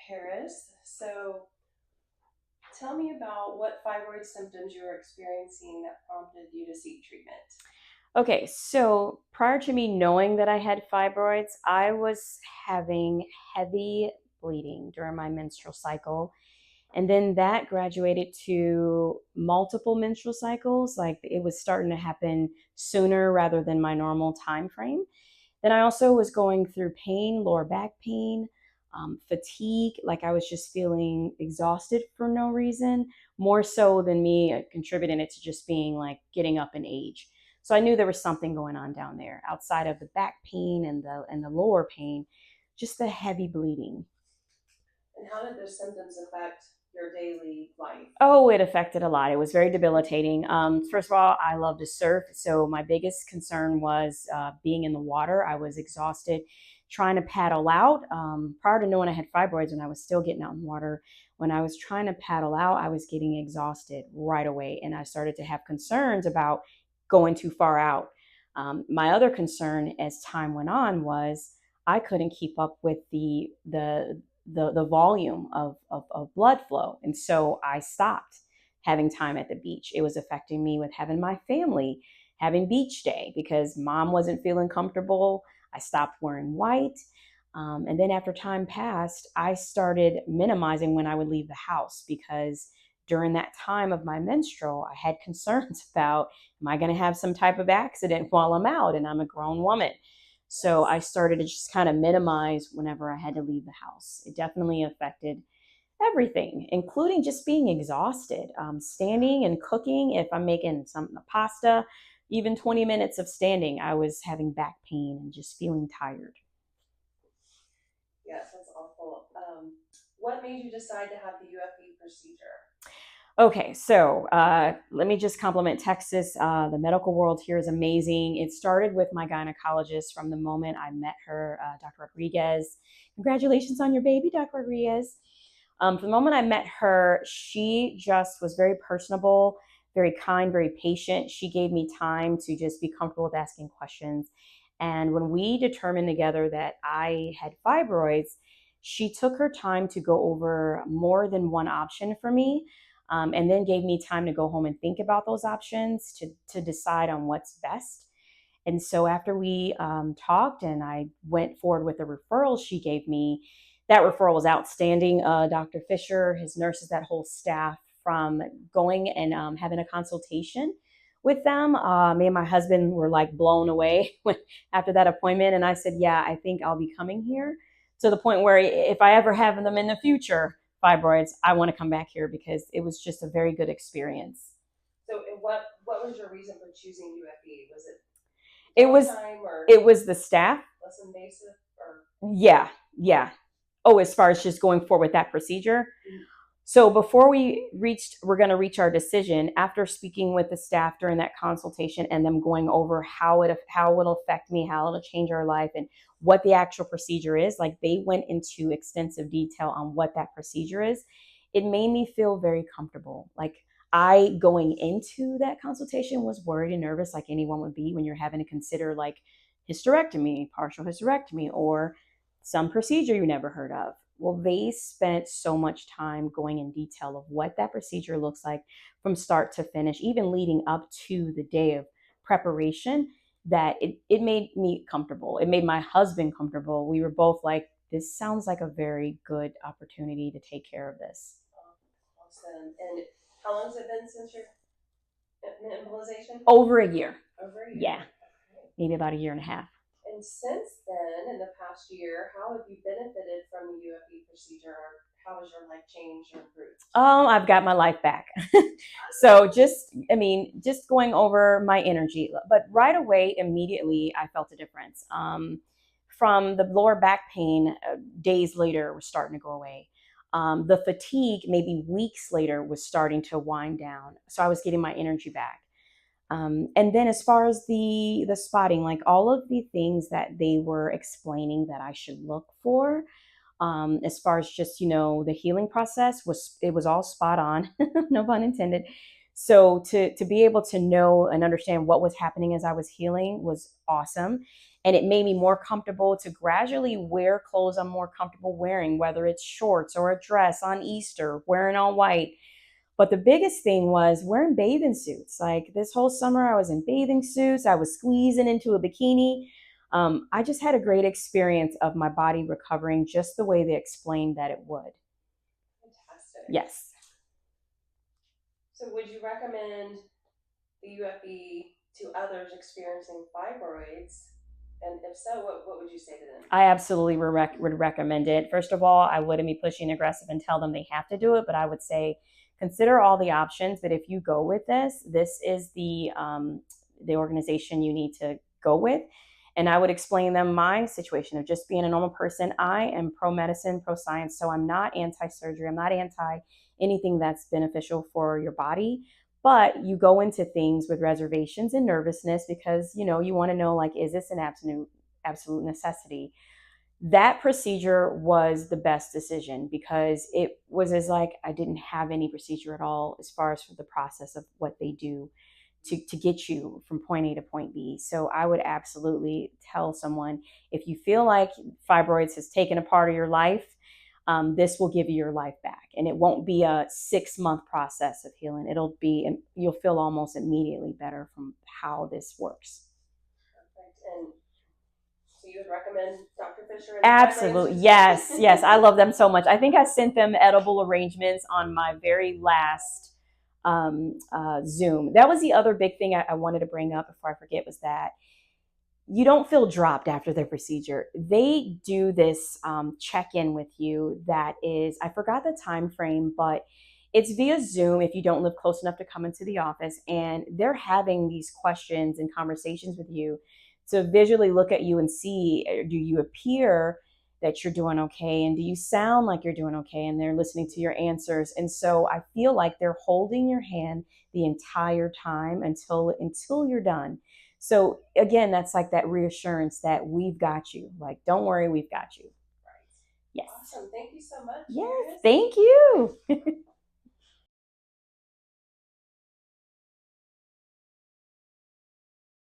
Harris. So tell me about what fibroid symptoms you were experiencing that prompted you to seek treatment. Okay, so prior to me knowing that I had fibroids, I was having heavy bleeding during my menstrual cycle. And then that graduated to multiple menstrual cycles. Like it was starting to happen sooner rather than my normal time frame. Then I also was going through pain, lower back pain, fatigue. Like I was just feeling exhausted for no reason, more so than me contributing it to just being like getting up in age. So I knew there was something going on down there outside of the back pain and the lower pain, just the heavy bleeding. And how did those symptoms affect your daily life? Oh, it affected a lot. It was very debilitating. First of all, I love to surf. So my biggest concern was being in the water. I was exhausted trying to paddle out. Prior to knowing I had fibroids, when I was still getting out in water, when I was trying to paddle out, I was getting exhausted right away. And I started to have concerns about going too far out. My other concern as time went on was I couldn't keep up with the volume of blood flow. And so I stopped having time at the beach. It was affecting me with having my family having beach day because mom wasn't feeling comfortable. I stopped wearing white. And then after time passed, I started minimizing when I would leave the house because during that time of my menstrual, I had concerns about, am I going to have some type of accident while I'm out? And I'm a grown woman. So I started to just kind of minimize whenever I had to leave the house. It definitely affected everything, including just being exhausted. Standing and cooking, if I'm making some pasta, even 20 minutes of standing, I was having back pain and just feeling tired. Yes, that's awful. What made you decide to have the UFE procedure? Okay, so let me just compliment Texas. The medical world here is amazing. It started with my gynecologist from the moment I met her, Dr. Rodriguez. Congratulations on your baby, Dr. Rodriguez. From the moment I met her, she just was very personable, very kind, very patient. She gave me time to just be comfortable with asking questions. And when we determined together that I had fibroids, she took her time to go over more than one option for me, and then gave me time to go home and think about those options to decide on what's best. And so after we talked and I went forward with the referral she gave me, that referral was outstanding. Dr. Fischer, his nurses, that whole staff, from going and having a consultation with them. Me and my husband were like blown away after that appointment. And I said, yeah, I think I'll be coming here, to the point where if I ever have them in the future, fibroids, I want to come back here because it was just a very good experience. So, what was your reason for choosing UFE? Was it It was time or it was the staff. less invasive or? Yeah, yeah. Oh, as far as just going forward with that procedure. So before we're going to reach our decision, after speaking with the staff during that consultation and them going over how it'll affect me, how it'll change our life, and what the actual procedure is, like they went into extensive detail on what that procedure is. It made me feel very comfortable. Like I, going into that consultation, was worried and nervous, like anyone would be when you're having to consider like hysterectomy, partial hysterectomy, or some procedure you never heard of. Well, they spent so much time going in detail of what that procedure looks like from start to finish, even leading up to the day of preparation, that it made me comfortable. It made my husband comfortable. We were both like, this sounds like a very good opportunity to take care of this. Awesome. And how long has it been since your embolization? Over a year. Over a year. Yeah, Okay. maybe about a year and a half. And since then, in the past year, how have you benefited from the UFE procedure? How has your life changed or improved? Oh, I've got my life back. So just going over my energy, but right away, immediately, I felt a difference. From the lower back pain, days later was starting to go away. The fatigue, maybe weeks later, was starting to wind down. So I was getting my energy back. And then as far as the spotting, like all of the things that they were explaining that I should look for, as far as just the healing process, was all spot on. No pun intended. So to be able to know and understand what was happening as I was healing was awesome. And it made me more comfortable to gradually wear clothes I'm more comfortable wearing, whether it's shorts or a dress on Easter, wearing all white. But the biggest thing was wearing bathing suits. Like this whole summer, I was in bathing suits. I was squeezing into a bikini. I just had a great experience of my body recovering just the way they explained that it would. Fantastic. Yes. So would you recommend the UFE to others experiencing fibroids? And if so, what would you say to them? I absolutely would recommend it. First of all, I wouldn't be pushing aggressive and tell them they have to do it, but I would say consider all the options. But if you go with this is the organization you need to go with. And I would explain them my situation of just being a normal person. I am pro medicine, pro science, so I'm not anti surgery. I'm not anti anything that's beneficial for your body. But you go into things with reservations and nervousness because you want to know, like, is this an absolute necessity? That procedure was the best decision because it was as like I didn't have any procedure at all as far as for the process of what they do to get you from point A to point B. So I would absolutely tell someone, if you feel like fibroids has taken a part of your life, this will give you your life back. And it won't be a 6-month process of healing. You'll feel almost immediately better from how this works. Perfect. And so you would recommend Dr. Fischer and Absolutely. Yes. I love them so much. I think I sent them edible arrangements on my very last Zoom. That was the other big thing I wanted to bring up before I forget, was that you don't feel dropped after the procedure. They do this check-in with you that is, I forgot the time frame, but it's via Zoom if you don't live close enough to come into the office, and they're having these questions and conversations with you to visually look at you and see, do you appear that you're doing okay, and do you sound like you're doing okay, and they're listening to your answers. And so I feel like they're holding your hand the entire time until you're done. So again, that's like that reassurance that we've got you. Like, don't worry, we've got you. Right. Yes. Awesome. Thank you so much. Yes, thank you.